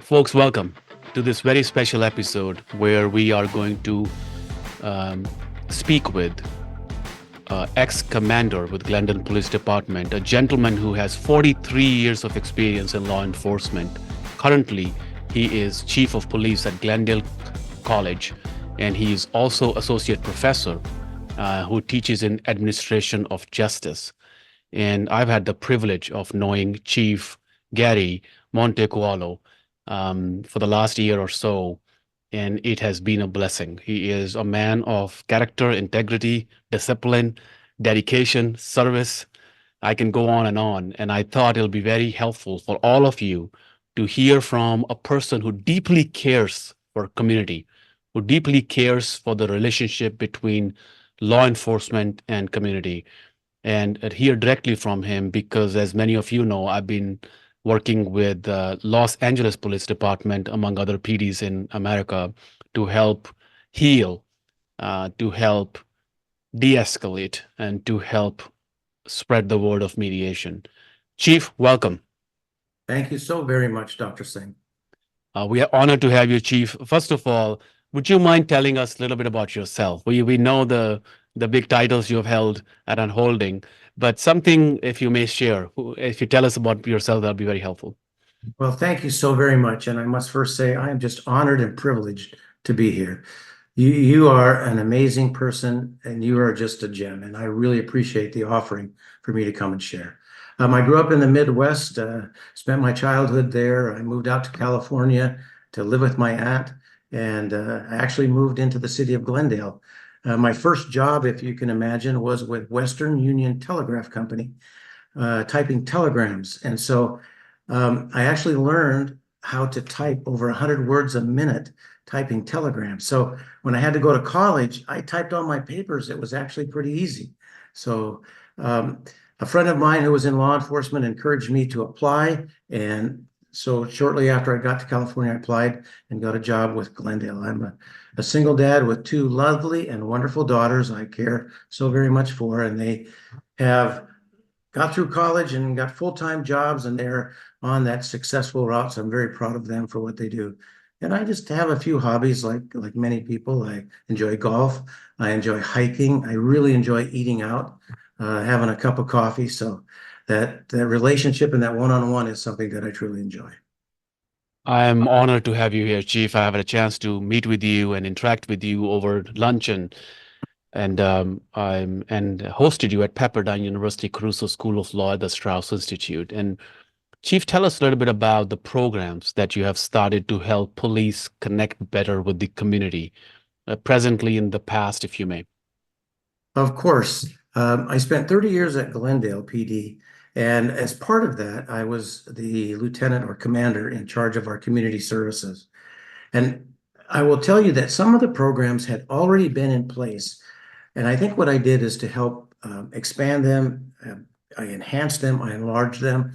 Folks, welcome to this very special episode where we are going to um, speak with ex-commander with Glendale Police Department, a gentleman who has 43 years of experience in law enforcement. Currently, he is chief of police at Glendale College, and he is also associate professor who teaches in administration of justice. And I've had the privilege of knowing Chief Gary Montecuollo for the last year or so, and it has been a blessing. He is a man of character, integrity, discipline, dedication, service. I can go on, and I thought it'll be very helpful for all of you to hear from a person who deeply cares for community, who deeply cares for the relationship between law enforcement and community, and hear directly from him because, as many of you know, I've been working with the Los Angeles Police Department, among other PDs in America, to help heal, to help de escalate, and to help spread the word of mediation. Chief, welcome. Thank you so very much, Dr. Singh. We are honored to have you, Chief. First of all, would you mind telling us a little bit about yourself? We know the big titles you have held at Unholding, but something, if you may share, if you tell us about yourself, that'll be very helpful. Well, thank you so very much. And I must first say, I am just honored and privileged to be here. You are an amazing person and you are just a gem. And I really appreciate the offering for me to come and share. I grew up in the Midwest, spent my childhood there. I moved out to California to live with my aunt, and I actually moved into the city of Glendale. My first job, if you can imagine, was with Western Union Telegraph Company, typing telegrams. And so I actually learned how to type over 100 words a minute typing telegrams. So when I had to go to college, I typed all my papers. It was actually pretty easy. So a friend of mine who was in law enforcement encouraged me to apply. And so shortly after I got to California, I applied and got a job with Glendale. I'm a single dad with two lovely and wonderful daughters I care so very much for. And they have got through college and got full-time jobs, and they're on that successful route. So I'm very proud of them for what they do. And I just have a few hobbies like many people. I enjoy golf. I enjoy hiking. I really enjoy eating out, having a cup of coffee. So that relationship and that one-on-one is something that I truly enjoy. I am honored to have you here, Chief. I have had a chance to meet with you and interact with you over lunch and hosted you at Pepperdine University Caruso School of Law at the Strauss Institute. And Chief, tell us a little bit about the programs that you have started to help police connect better with the community, presently in the past, if you may. Of course. I spent 30 years at Glendale PD, and as part of that, I was the lieutenant or commander in charge of our community services. And I will tell you that some of the programs had already been in place. And I think what I did is to help expand them. I enhanced them, I enlarged them.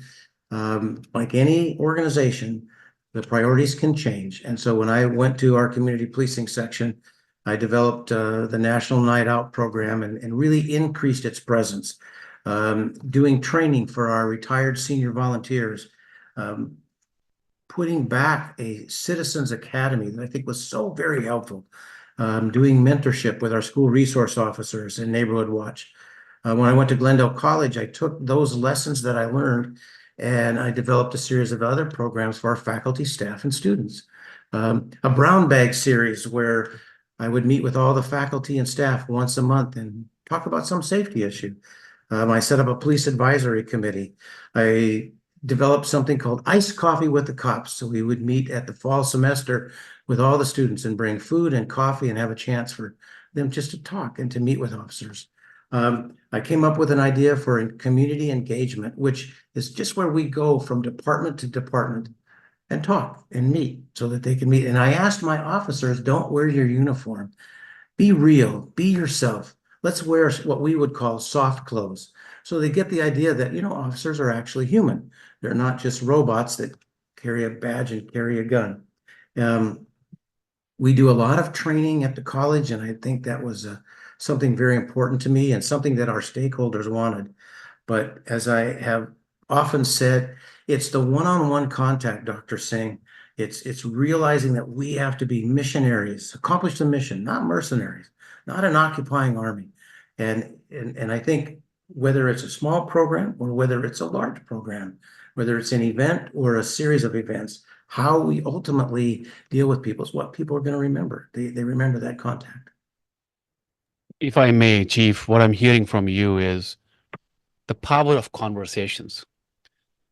Like any organization, the priorities can change. And so when I went to our community policing section, I developed the National Night Out program and really increased its presence, doing training for our retired senior volunteers, putting back a Citizens Academy that I think was so very helpful, doing mentorship with our school resource officers and Neighborhood Watch. When I went to Glendale College, I took those lessons that I learned and I developed a series of other programs for our faculty, staff, and students. A brown bag series where I would meet with all the faculty and staff once a month and talk about some safety issue. I set up a police advisory committee. I developed something called Iced Coffee with the Cops. So we would meet at the fall semester with all the students and bring food and coffee and have a chance for them just to talk and to meet with officers. I came up with an idea for community engagement, which is just where we go from department to department and talk and meet so that they can meet. And I asked my officers, don't wear your uniform. Be real, be yourself. Let's wear what we would call soft clothes. So they get the idea that, officers are actually human. They're not just robots that carry a badge and carry a gun. We do a lot of training at the college, and I think that was something very important to me and something that our stakeholders wanted. But as I have often said, it's the one-on-one contact, Dr. Singh. It's realizing that we have to be missionaries, accomplish the mission, not mercenaries, not an occupying army. And I think whether it's a small program or whether it's a large program, whether it's an event or a series of events, how we ultimately deal with people is what people are going to remember. They remember that contact. If I may, Chief, what I'm hearing from you is the power of conversations,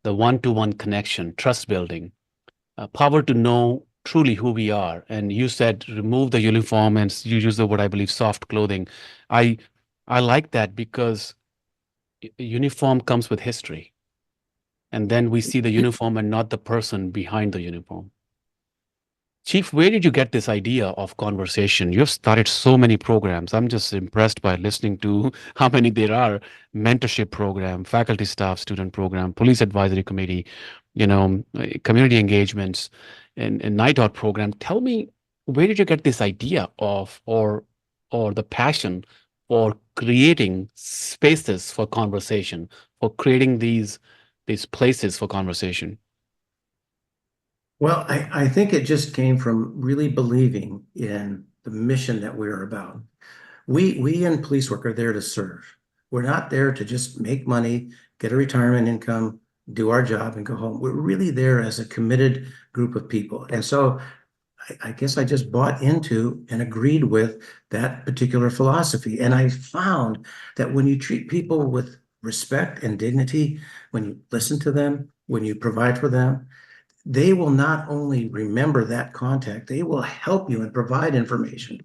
the one-to-one connection, trust building, power to know truly who we are. And you said remove the uniform, and you use the word, I believe, soft clothing. I I like that because uniform comes with history. And then we see the uniform and not the person behind the uniform. Chief, where did you get this idea of conversation? You've started so many programs. I'm just impressed by listening to how many there are. Mentorship program, faculty staff student program, police advisory committee, community engagements, and night out program. Tell me, where did you get this idea of, or the passion for creating spaces for conversation, for creating these places for conversation? Well, I think it just came from really believing in the mission that we're about. We in police work are there to serve. We're not there to just make money, get a retirement income, do our job and go home. We're really there as a committed group of people. And so I guess I just bought into and agreed with that particular philosophy. And I found that when you treat people with respect and dignity, when you listen to them, when you provide for them, they will not only remember that contact, they will help you and provide information.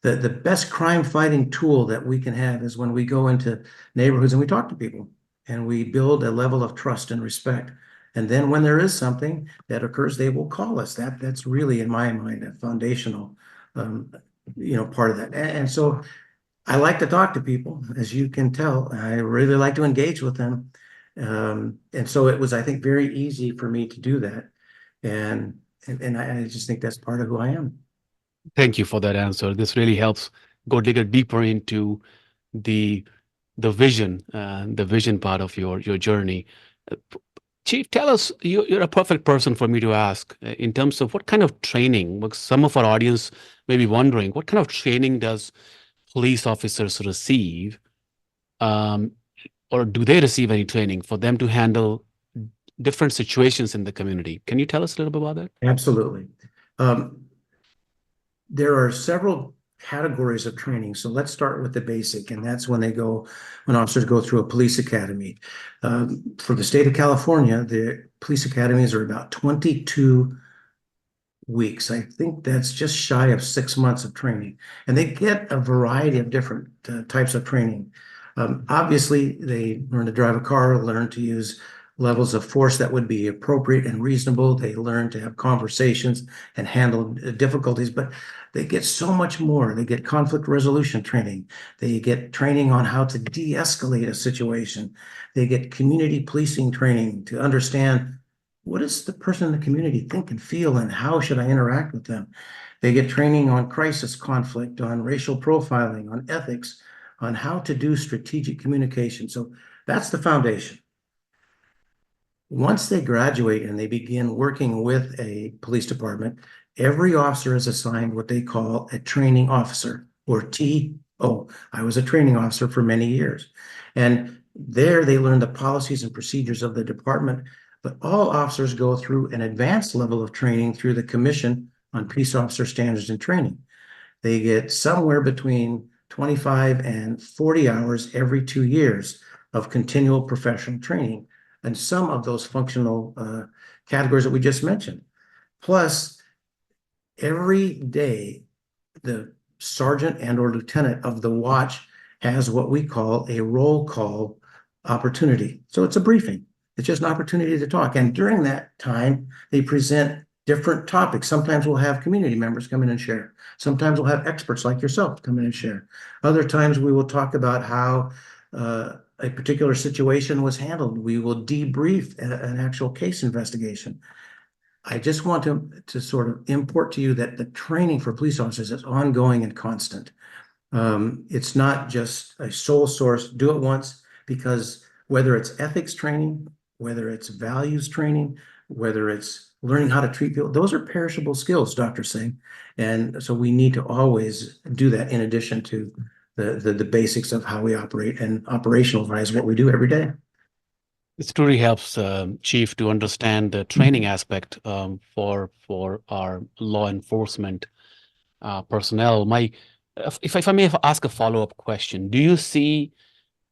The best crime fighting tool that we can have is when we go into neighborhoods and we talk to people and we build a level of trust and respect. And then when there is something that occurs, they will call us. That's really, in my mind, a foundational, um, part of that. And so I like to talk to people, as you can tell. I really like to engage with them. And so it was, I think, very easy for me to do that. And I just think that's part of who I am. Thank you for that answer. This really helps go dig a deeper into the the vision part of your journey. Uh, Chief, tell us, you're a perfect person for me to ask in terms of what kind of training. Because some of our audience may be wondering, what kind of training does police officers receive, um, or do they receive any training for them to handle different situations in the community? Can you tell us a little bit about that? Absolutely. Um, there are several categories of training. So let's start with the basic, and that's when officers go through a police academy. For the state of California, the police academies are about 22 weeks. I think that's just shy of 6 months of training. And they get a variety of different types of training. Obviously, they learn to drive a car, learn to use levels of force that would be appropriate and reasonable. They learn to have conversations and handle difficulties, but they get so much more. They get conflict resolution training. They get training on how to de-escalate a situation. They get community policing training to understand what does the person in the community think and feel, and how should I interact with them? They get training on crisis conflict, on racial profiling, on ethics, on how to do strategic communication. So that's the foundation. Once they graduate and they begin working with a police department, every officer is assigned what they call a training officer, or TO. I was a training officer for many years. And there they learn the policies and procedures of the department. But all officers go through an advanced level of training through the Commission on Peace Officer Standards and Training. They get somewhere between 25 and 40 hours every 2 years of continual professional training, and some of those functional categories that we just mentioned. Plus, every day, the sergeant and or lieutenant of the watch has what we call a roll call opportunity. So it's a briefing. It's just an opportunity to talk. And during that time, they present different topics. Sometimes we'll have community members come in and share. Sometimes we'll have experts like yourself come in and share. Other times we will talk about how a particular situation was handled. We will debrief an actual case investigation. I just want to sort of import to you that the training for police officers is ongoing and constant. It's not just a sole source, do it once, because whether it's ethics training, whether it's values training, whether it's learning how to treat people. Those are perishable skills, Dr. Singh. And so we need to always do that in addition to the basics of how we operate and operationalize what we do every day. This truly helps, Chief, to understand the training aspect for our law enforcement personnel. If I may ask a follow-up question, do you see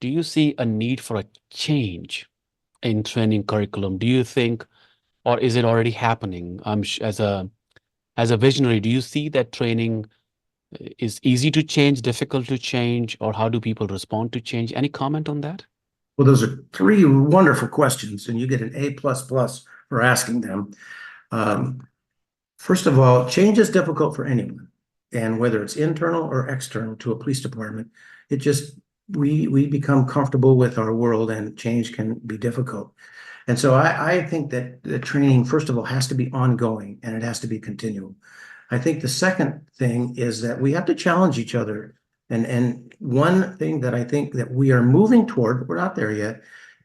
a need for a change in training curriculum? Do you think, or is it already happening? As a visionary, do you see that training is easy to change, difficult to change, or how do people respond to change? Any comment on that? Well, those are three wonderful questions, and you get an A++ for asking them. First of all, change is difficult for anyone. And whether it's internal or external to a police department, it just, we become comfortable with our world and change can be difficult. And so I think that the training, first of all, has to be ongoing and it has to be continual. I think the second thing is that we have to challenge each other. And one thing that I think that we are moving toward, we're not there yet,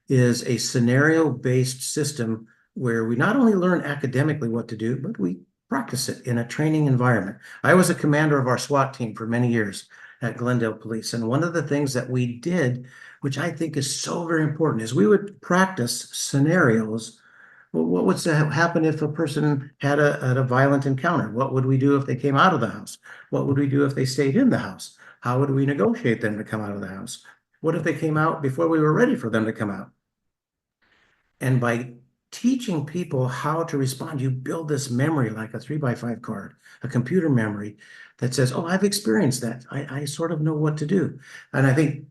is a scenario-based system where we not only learn academically what to do, but we practice it in a training environment. I was a commander of our SWAT team for many years at Glendale Police. And one of the things that we did, which I think is so very important, is we would practice scenarios. Well, what would happen if a person had a violent encounter? What would we do if they came out of the house? What would we do if they stayed in the house? How would we negotiate them to come out of the house? What if they came out before we were ready for them to come out? And by teaching people how to respond, you build this memory like a 3x5 card, a computer memory that says, oh, I've experienced that. I sort of know what to do. And I think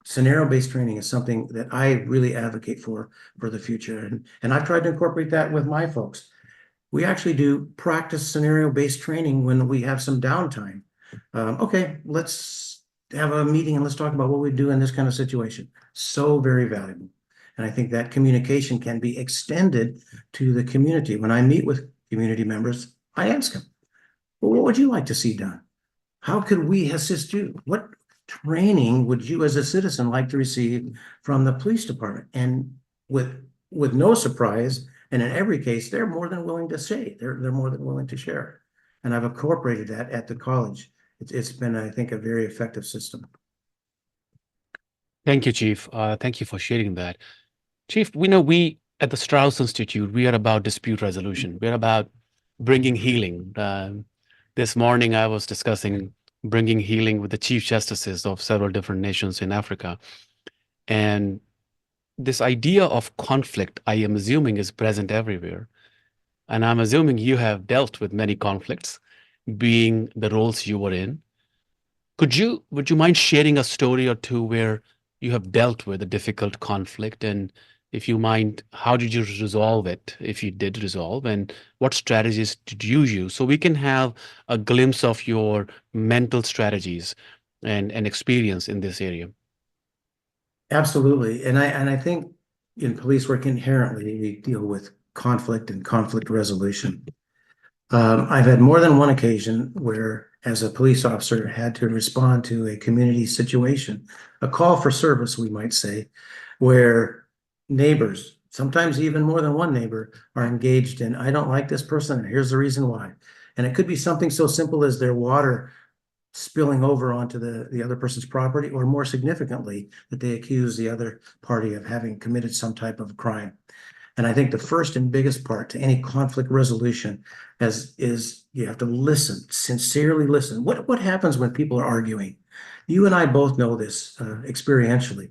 scenario-based training is something that I really advocate for the future. And I've tried to incorporate that with my folks. We actually do practice scenario-based training when we have some downtime. Okay, let's have a meeting and let's talk about what we do in this kind of situation. So very valuable. And I think that communication can be extended to the community. When I meet with community members, I ask them, well, what would you like to see done? How could we assist you? What training would you as a citizen like to receive from the police department? And with no surprise, and in every case, they're more than willing to say, they're more than willing to share. And I've incorporated that at the college. It's been, I think, a very effective system. Thank you, Chief. Thank you for sharing that. Chief, we at the Strauss Institute, we are about dispute resolution. We're about bringing healing. This morning, I was discussing bringing healing with the chief justices of several different nations in Africa. And this idea of conflict, I am assuming, is present everywhere. And I'm assuming you have dealt with many conflicts, being the roles you were in. Would you mind sharing a story or two where you have dealt with a difficult conflict? And if you mind, how did you resolve it, if you did resolve, and what strategies did you use? So we can have a glimpse of your mental strategies and experience in this area. Absolutely. And I think in police work inherently, we deal with conflict and conflict resolution. I've had more than one occasion where, as a police officer, had to respond to a community situation, a call for service, we might say, where neighbors, sometimes even more than one neighbor, are engaged in, I don't like this person, and here's the reason why. And it could be something so simple as their water spilling over onto the other person's property, or more significantly, that they accuse the other party of having committed some type of crime. And I think the first and biggest part to any conflict resolution is you have to listen, sincerely listen. What happens when people are arguing? You and I both know this experientially.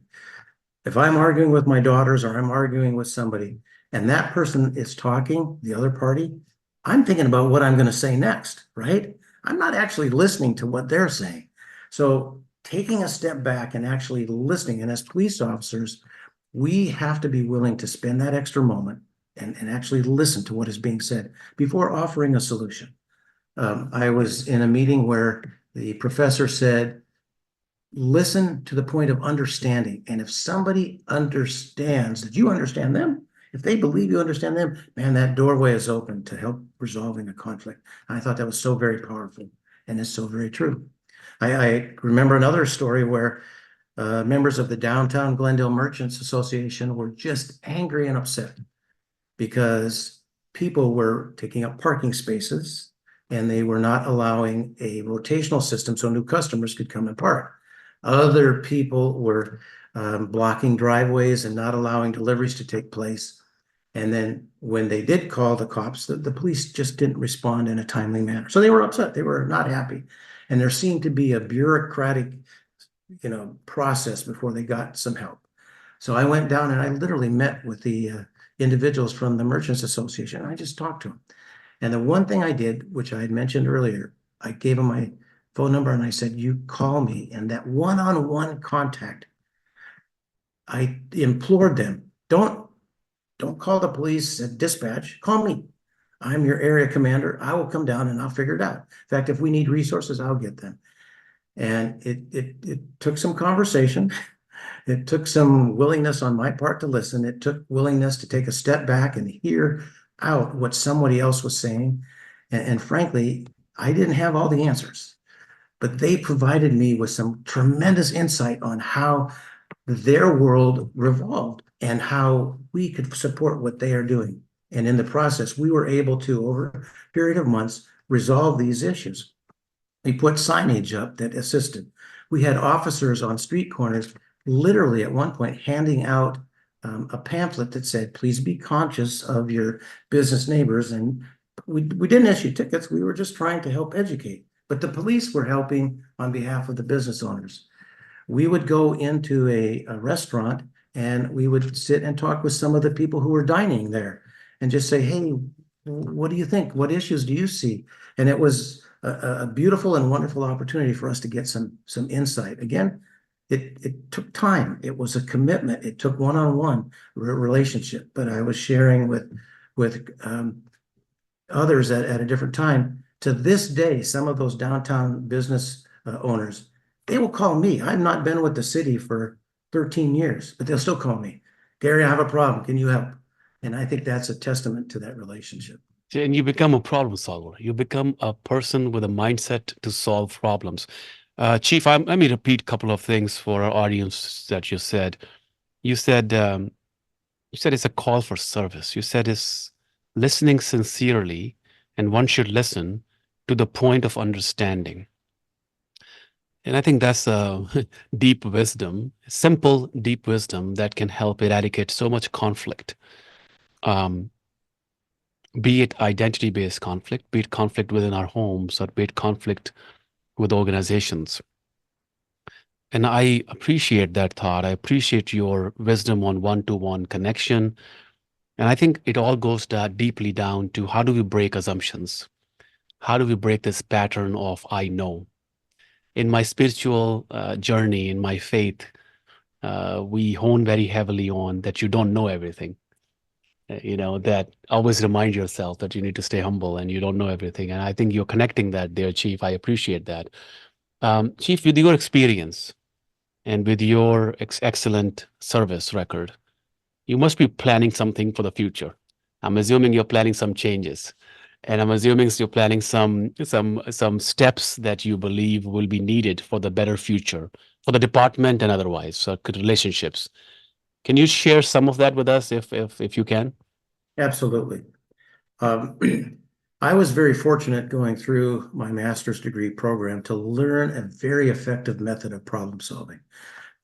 If I'm arguing with my daughters or I'm arguing with somebody and that person is talking, the other party, I'm thinking about what I'm going to say next, right? I'm not actually listening to what they're saying. So taking a step back and actually listening, and as police officers, we have to be willing to spend that extra moment and actually listen to what is being said before offering a solution. I was in a meeting where the professor said, listen to the point of understanding. And if somebody understands that you understand them, if they believe you understand them, man, that doorway is open to help resolving a conflict. And I thought that was so very powerful, and it's so very true. I remember another story where members of the Downtown Glendale Merchants Association were just angry and upset because people were taking up parking spaces and they were not allowing a rotational system so new customers could come and park. Other people were blocking driveways and not allowing deliveries to take place. And then when they did call the cops, the police just didn't respond in a timely manner. So they were upset. They were not happy. And there seemed to be a bureaucratic, process before they got some help. So I went down and I literally met with the individuals from the Merchants Association. I just talked to them. And the one thing I did, which I had mentioned earlier, I gave them my phone number and I said, you call me. And that one-on-one contact, I implored them, don't call the police at dispatch, call me. I'm your area commander. I will come down and I'll figure it out. In fact, if we need resources, I'll get them. And it took some conversation. It took some willingness on my part to listen. It took willingness to take a step back and hear out what somebody else was saying. And frankly, I didn't have all the answers, but they provided me with some tremendous insight on how their world revolved and how we could support what they are doing. And in the process, we were able to, over a period of months, resolve these issues. We put signage up that assisted. We had officers on street corners, literally at one point, handing out a pamphlet that said, please be conscious of your business neighbors. And we didn't issue tickets. We were just trying to help educate. But the police were helping on behalf of the business owners. We would go into a restaurant and we would sit and talk with some of the people who were dining there and just say, hey, what do you think? What issues do you see? And it was a beautiful and wonderful opportunity for us to get some insight. Again, it took time. It was a commitment. It took one-on-one relationship. But I was sharing with others at a different time. To this day, some of those downtown business owners, they will call me. I've not been with the city for 13 years, but they'll still call me. Gary, I have a problem. Can you help? And I think that's a testament to that relationship. And you become a problem solver. You become a person with a mindset to solve problems. Chief, let me repeat a couple of things for our audience that you said. You said it's a call for service. You said it's listening sincerely, and one should listen to the point of understanding. And I think that's a deep wisdom, simple, deep wisdom that can help eradicate so much conflict. Be it identity-based conflict, be it conflict within our homes, or be it conflict with organizations. And I appreciate that thought. I appreciate your wisdom on one-to-one connection. And I think it all goes deeply down to how do we break assumptions? How do we break this pattern of I know? In my spiritual journey, in my faith, we hone very heavily on that you don't know everything. That always remind yourself that you need to stay humble and you don't know everything. And I think you're connecting that there, Chief. I appreciate that. Chief, with your experience and with your excellent service record, you must be planning something for the future. I'm assuming you're planning some changes. And I'm assuming you're planning some steps that you believe will be needed for the better future, for the department and otherwise, so relationships. Can you share some of that with us if you can? Absolutely. I was very fortunate going through my master's degree program to learn a very effective method of problem solving.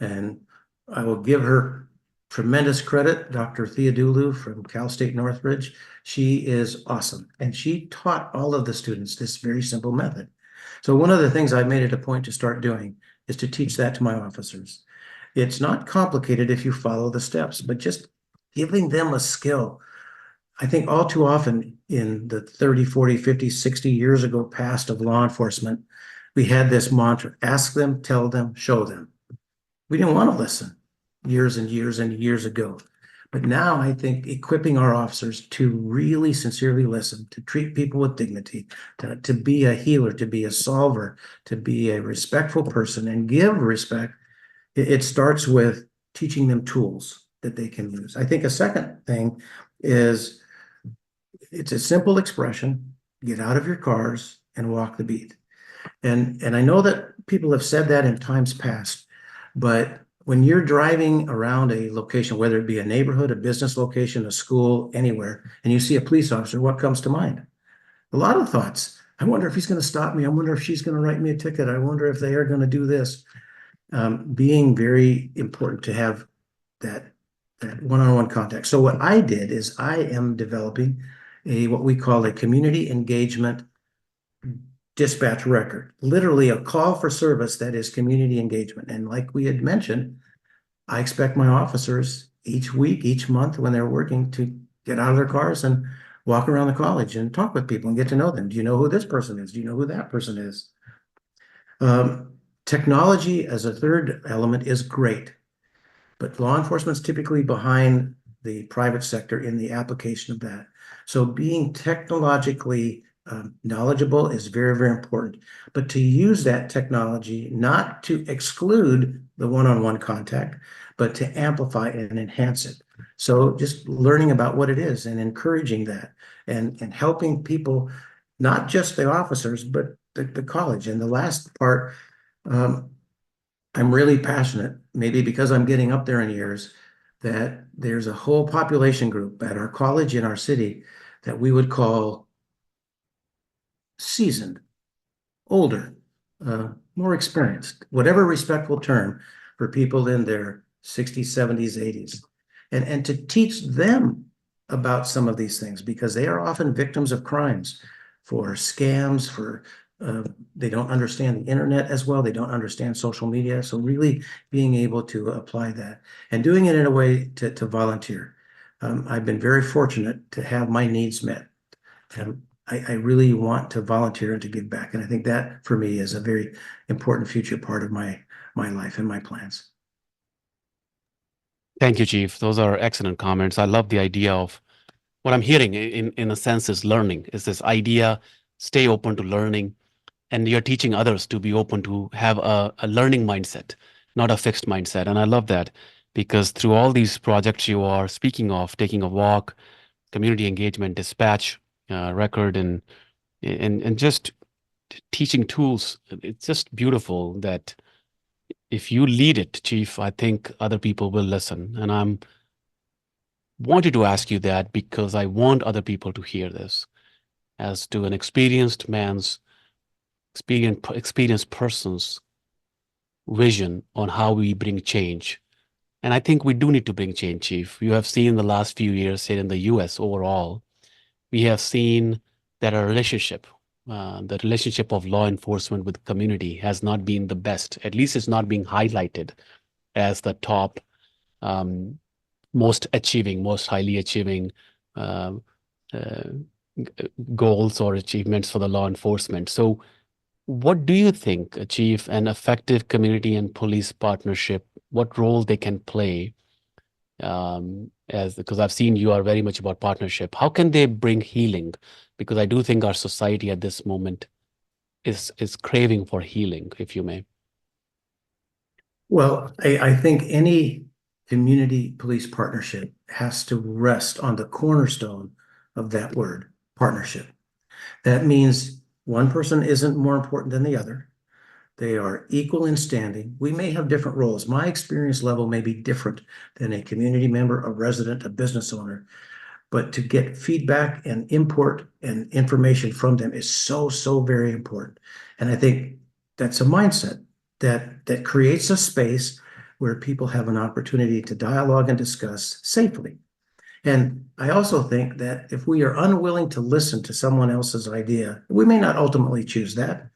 And I will give her tremendous credit, Dr. Theodulu from Cal State Northridge. She is awesome. And she taught all of the students this very simple method. So one of the things I made it a point to start doing is to teach that to my officers. It's not complicated if you follow the steps, but just giving them a skill. I think all too often in the 30, 40, 50, 60 years ago past of law enforcement, we had this mantra, ask them, tell them, show them. We didn't want to listen years and years and years ago. But now I think equipping our officers to really sincerely listen, to treat people with dignity, to be a healer, to be a solver, to be a respectful person and give respect, it starts with teaching them tools that they can use. I think a second thing is it's a simple expression, get out of your cars and walk the beat. And I know that people have said that in times past, but when you're driving around a location, whether it be a neighborhood, a business location, a school, anywhere, and you see a police officer, what comes to mind? A lot of thoughts. I wonder if he's going to stop me. I wonder if she's going to write me a ticket. I wonder if they are going to do this. Being very important to have that one-on-one contact. So what I did is I am developing what we call a community engagement dispatch record, literally a call for service that is community engagement. And like we had mentioned, I expect my officers each week, each month when they're working to get out of their cars and walk around the college and talk with people and get to know them. Do you know who this person is? Do you know who that person is? Technology as a third element is great, but law enforcement's typically behind the private sector in the application of that. So being technologically knowledgeable is very, very important. But to use that technology not to exclude the one-on-one contact, but to amplify and enhance it. So just learning about what it is and encouraging that and helping people, not just the officers, but the college. And the last part, I'm really passionate, maybe because I'm getting up there in years, that there's a whole population group at our college in our city that we would call seasoned, older, more experienced, whatever respectful term for people in their 60s, 70s, 80s. And to teach them about some of these things because they are often victims of crimes, for scams, for they don't understand the internet as well. They don't understand social media. So really being able to apply that and doing it in a way to volunteer. I've been very fortunate to have my needs met. And I really want to volunteer and to give back. And I think that for me is a very important future part of my life and my plans. Thank you, Chief. Those are excellent comments. I love the idea of what I'm hearing in a sense is learning, is this idea, stay open to learning. And you're teaching others to be open to have a learning mindset, not a fixed mindset. And I love that because through all these projects you are speaking of, taking a walk, community engagement, dispatch, record, and just teaching tools, it's just beautiful that if you lead it, Chief, I think other people will listen. And I'm wanted to ask you that because I want other people to hear this as to an experienced man's experienced person's vision on how we bring change. And I think we do need to bring change, Chief. You have seen in the last few years here in the US overall, we have seen that the relationship of law enforcement with community has not been the best. At least it's not being highlighted as the top, most highly achieving uh, uh, goals or achievements for the law enforcement. So what do you think, Chief, an effective community and police partnership, what role they can play? Because I've seen you are very much about partnership. How can they bring healing? Because I do think our society at this moment is craving for healing, if you may. Well, I think any community police partnership has to rest on the cornerstone of that word, partnership. That means one person isn't more important than the other. They are equal in standing. We may have different roles. My experience level may be different than a community member, a resident, a business owner. But to get feedback and import and information from them is so very important. And I think that's a mindset that creates a space where people have an opportunity to dialogue and discuss safely. And I also think that if we are unwilling to listen to someone else's idea, we may not ultimately choose that,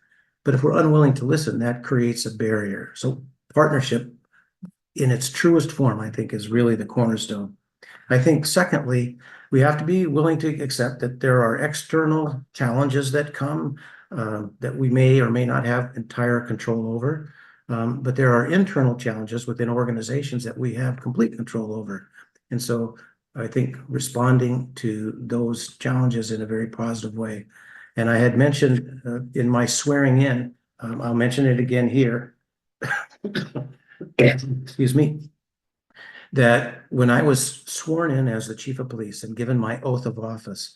but if we're unwilling to listen, that creates a barrier. So partnership in its truest form, I think, is really the cornerstone. I think secondly, we have to be willing to accept that there are external challenges that come that we may or may not have entire control over. But there are internal challenges within organizations that we have complete control over. And so I think responding to those challenges in a very positive way. And I had mentioned in my swearing in, I'll mention it again here. Excuse me. That when I was sworn in as the chief of police and given my oath of office,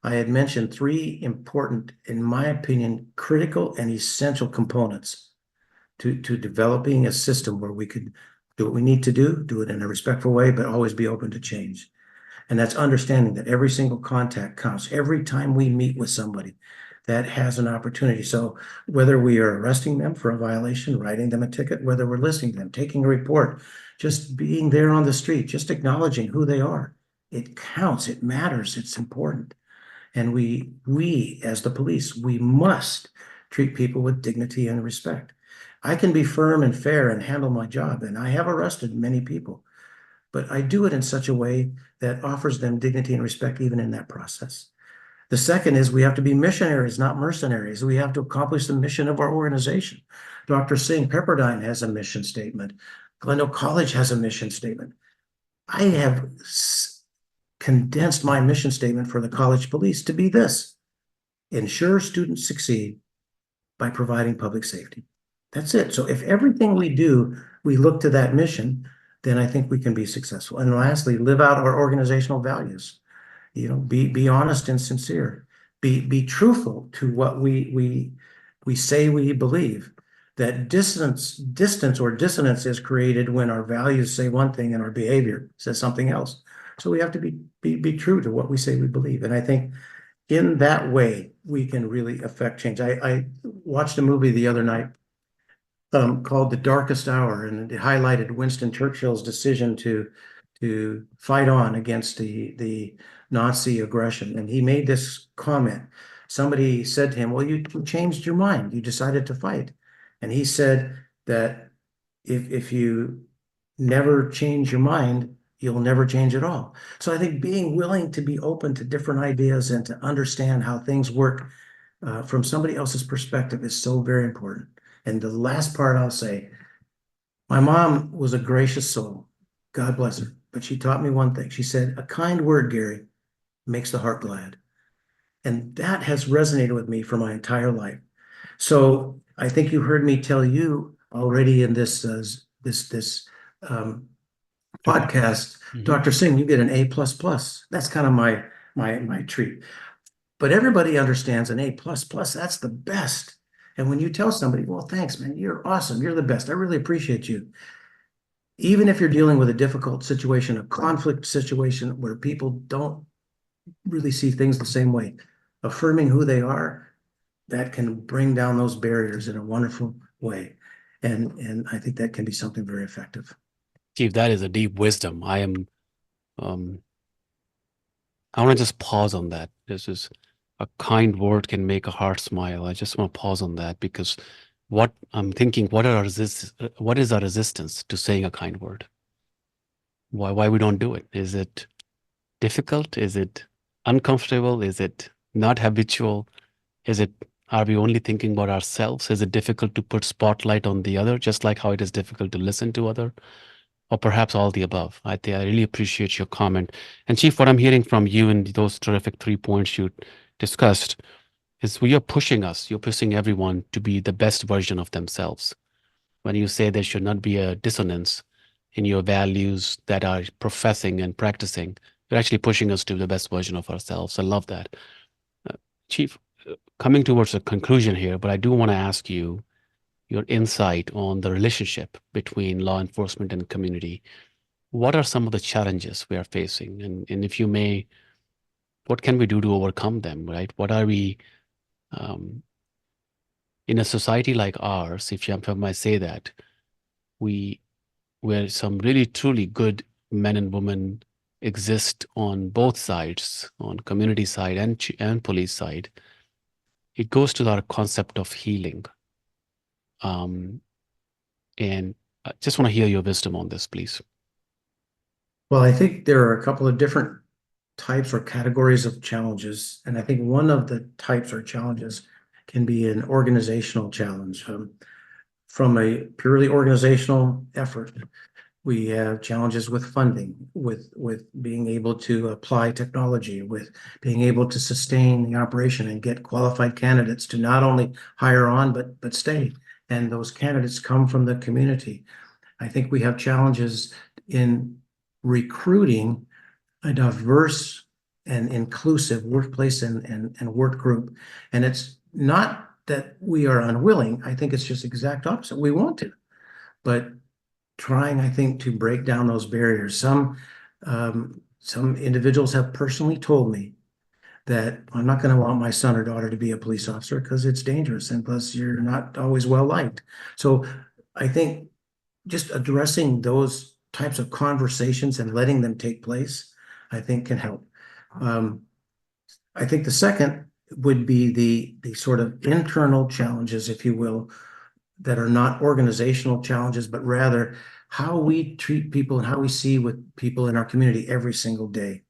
I had mentioned three important, in my opinion, critical and essential components to developing a system where we could do what we need to do it in a respectful way, but always be open to change. And that's understanding that every single contact counts. Every time we meet with somebody, that has an opportunity. So whether we are arresting them for a violation, writing them a ticket, whether we're listening to them, taking a report, just being there on the street, just acknowledging who they are, it counts, it matters, it's important. And we as the police, we must treat people with dignity and respect. I can be firm and fair and handle my job, and I have arrested many people, but I do it in such a way that offers them dignity and respect even in that process. The second is we have to be missionaries, not mercenaries. We have to accomplish the mission of our organization. Dr. Singh, Pepperdine has a mission statement. Glendale College has a mission statement. I have condensed my mission statement for the college police to be this: ensure students succeed by providing public safety. That's it. So if everything we do, we look to that mission, then I think we can be successful. And lastly, live out our organizational values. Be honest and sincere. Be truthful to what we say we believe. That distance or dissonance is created when our values say one thing and our behavior says something else. So we have to be true to what we say we believe. And I think in that way, we can really affect change. I watched a movie the other night called The Darkest Hour, and it highlighted Winston Churchill's decision to fight on against the Nazi aggression. And he made this comment. Somebody said to him, well, you changed your mind. You decided to fight. And he said that if you never change your mind, you'll never change at all. So I think being willing to be open to different ideas and to understand how things work from somebody else's perspective is so very important. And the last part I'll say, my mom was a gracious soul. God bless her. But she taught me one thing. She said, a kind word, Gary, makes the heart glad. And that has resonated with me for my entire life. So I think you heard me tell you already in this podcast, Dr. Singh, you get an A++. That's kind of my treat. But everybody understands an A++, that's the best. And when you tell somebody, well, thanks, man, you're awesome, you're the best, I really appreciate you. Even if you're dealing with a difficult situation, a conflict situation where people don't really see things the same way, affirming who they are, that can bring down those barriers in a wonderful way. And I think that can be something very effective. Chief, that is a deep wisdom. I want to just pause on that. This is a kind word can make a heart smile. I just want to pause on that because what I'm thinking, what is our resistance to saying a kind word? Why we don't do it? Is it difficult? Is it uncomfortable? Is it not habitual? Are we only thinking about ourselves? Is it difficult to put spotlight on the other, just like how it is difficult to listen to other? Or perhaps all the above. I really appreciate your comment. And Chief, what I'm hearing from you and those terrific 3 points you discussed is you're pushing everyone to be the best version of themselves. When you say there should not be a dissonance in your values that are professing and practicing, you're actually pushing us to the best version of ourselves. I love that. Chief, coming towards a conclusion here, but I do want to ask you your insight on the relationship between law enforcement and community. What are some of the challenges we are facing? And if you may, what can we do to overcome them, right? What are we, in a society like ours, if I might say that, where some really truly good men and women exist on both sides, on community side and police side, it goes to our concept of healing. And I just want to hear your wisdom on this, please. Well, I think there are a couple of different types or categories of challenges. And I think one of the types or challenges can be an organizational challenge. From a purely organizational effort, we have challenges with funding, with being able to apply technology, with being able to sustain the operation and get qualified candidates to not only hire on, but stay. And those candidates come from the community. I think we have challenges in recruiting a diverse and inclusive workplace and work group. And it's not that we are unwilling. I think it's just exact opposite. We want to, but trying, I think, to break down those barriers. Some individuals have personally told me that I'm not going to want my son or daughter to be a police officer because it's dangerous, and plus you're not always well liked. So I think just addressing those types of conversations and letting them take place, I think can help. Um, I think the second would be the sort of internal challenges, if you will, that are not organizational challenges, but rather how we treat people and how we see with people in our community every single day.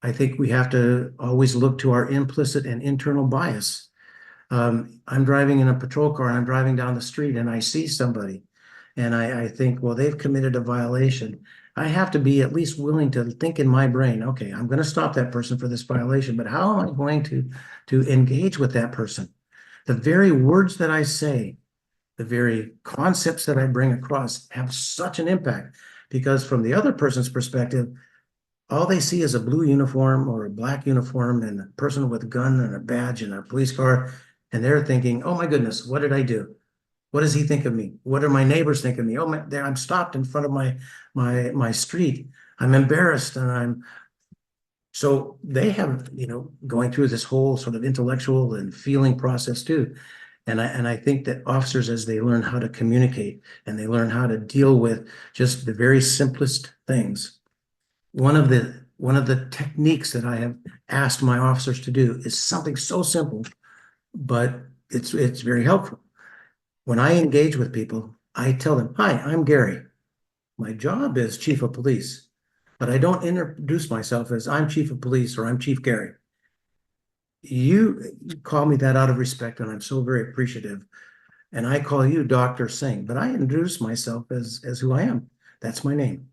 I think we have to always look to our implicit and internal bias. I'm driving in a patrol car and I'm driving down the street and I see somebody and I think, well, they've committed a violation. I have to be at least willing to think in my brain, okay, I'm going to stop that person for this violation, but how am I going to engage with that person? The very words that I say, the very concepts that I bring across have such an impact because from the other person's perspective, all they see is a blue uniform or a black uniform and a person with a gun and a badge and a police car. And they're thinking, oh my goodness, what did I do? What does he think of me? What do my neighbors think of me? Oh, there I'm stopped in front of my street. I'm embarrassed and I'm so they have, going through this whole sort of intellectual and feeling process too. And I think that officers, as they learn how to communicate and they learn how to deal with just the very simplest things, one of the techniques that I have asked my officers to do is something so simple, but it's very helpful. When I engage with people, I tell them, "Hi, I'm Gary. My job is chief of police, but I don't introduce myself as I'm chief of police or I'm Chief Gary. You call me that out of respect, and I'm so very appreciative. And I call you Dr. Singh, but I introduce myself as who I am. That's my name.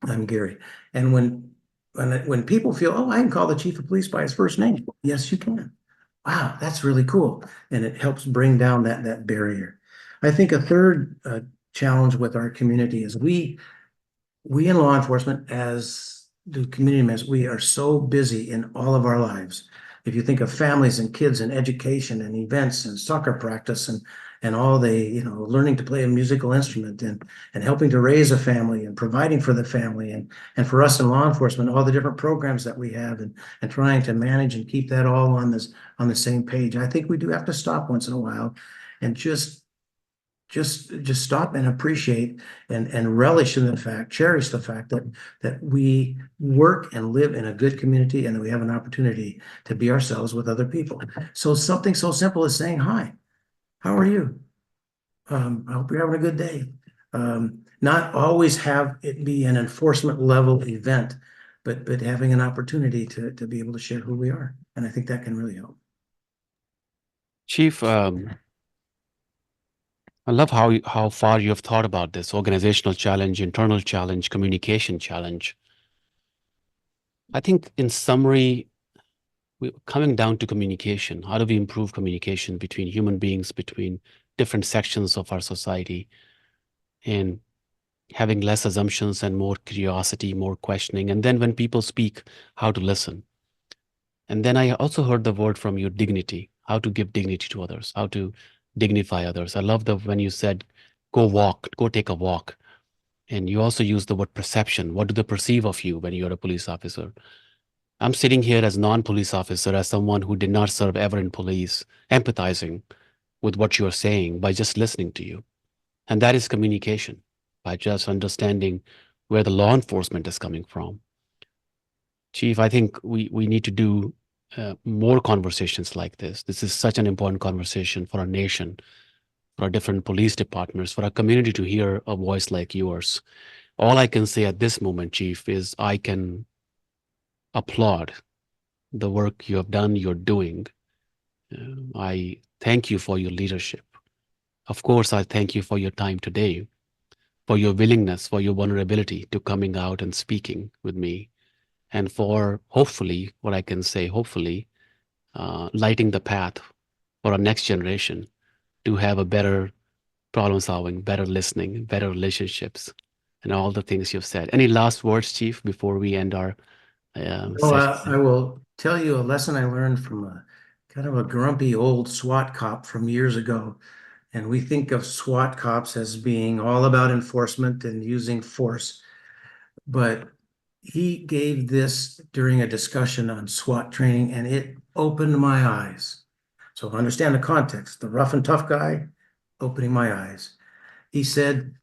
I'm Gary. And when people feel, oh, I can call the chief of police by his first name. Yes, you can. Wow, that's really cool. And it helps bring down that barrier. I think a third challenge with our community is we in law enforcement, as the community members, we are so busy in all of our lives. If you think of families and kids and education and events and soccer practice and all the, learning to play a musical instrument and helping to raise a family and providing for the family and for us in law enforcement, all the different programs that we have and trying to manage and keep that all on the same page. I think we do have to stop once in a while and just stop and appreciate and relish in the fact, cherish the fact that we work and live in a good community and that we have an opportunity to be ourselves with other people. So something so simple as saying hi, how are you? I hope you're having a good day. Not always have it be an enforcement level event, but having an opportunity to be able to share who we are. And I think that can really help. Chief, I love how far you have thought about this organizational challenge, internal challenge, communication challenge. I think in summary, coming down to communication, how do we improve communication between human beings, between different sections of our society, and having less assumptions and more curiosity, more questioning. And then when people speak, how to listen. And then I also heard the word from you, dignity, how to give dignity to others, how to dignify others. I love when you said, go take a walk. And you also used the word perception. What do they perceive of you when you're a police officer? I'm sitting here as non-police officer, as someone who did not serve ever in police, empathizing with what you're saying by just listening to you. And that is communication, by just understanding where the law enforcement is coming from. Chief, I think we need to do more conversations like this. This is such an important conversation for our nation, for our different police departments, for our community to hear a voice like yours. All I can say at this moment, Chief, is I can applaud the work you have done, you're doing. I thank you for your leadership. Of course, I thank you for your time today, for your willingness, for your vulnerability to coming out and speaking with me, and for hopefully, what I can say, hopefully, lighting the path for our next generation to have a better problem solving, better listening, better relationships, and all the things you've said. Any last words, Chief, before we end our session? I will tell you a lesson I learned from a kind of a grumpy old SWAT cop from years ago. And we think of SWAT cops as being all about enforcement and using force. But he gave this during a discussion on SWAT training, and it opened my eyes. So understand the context, the rough and tough guy opening my eyes. He said,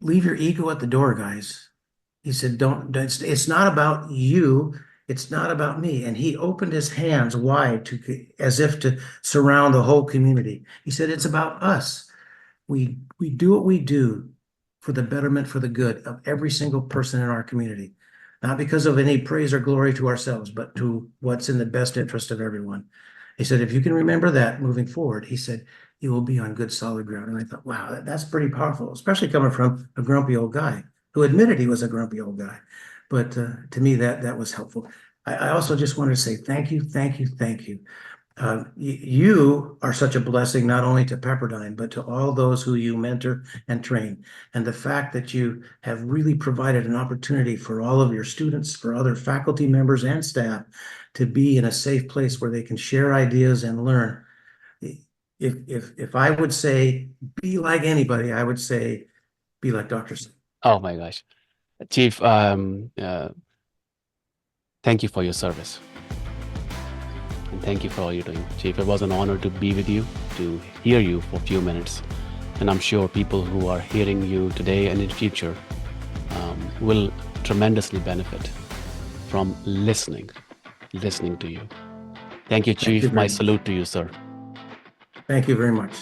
leave your ego at the door, guys. He said, don't, it's not about you. It's not about me. And he opened his hands wide as if to surround the whole community. He said, it's about us. We do what we do for the betterment, for the good of every single person in our community, not because of any praise or glory to ourselves, but to what's in the best interest of everyone. He said, if you can remember that moving forward, he said, you will be on good solid ground. And I thought, wow, that's pretty powerful, especially coming from a grumpy old guy who admitted he was a grumpy old guy. But to me, that was helpful. I also just wanted to say thank you, thank you, thank you. You are such a blessing, not only to Pepperdine, but to all those who you mentor and train. And the fact that you have really provided an opportunity for all of your students, for other faculty members and staff to be in a safe place where they can share ideas and learn. If I would say be like anybody, I would say be like Dr. Singh. Oh my gosh. Chief, thank you for your service. And thank you for all you're doing. Chief, it was an honor to be with you, to hear you for a few minutes. And I'm sure people who are hearing you today and in future will tremendously benefit from listening to you. Thank you, Chief. My salute to you, sir. Thank you very much.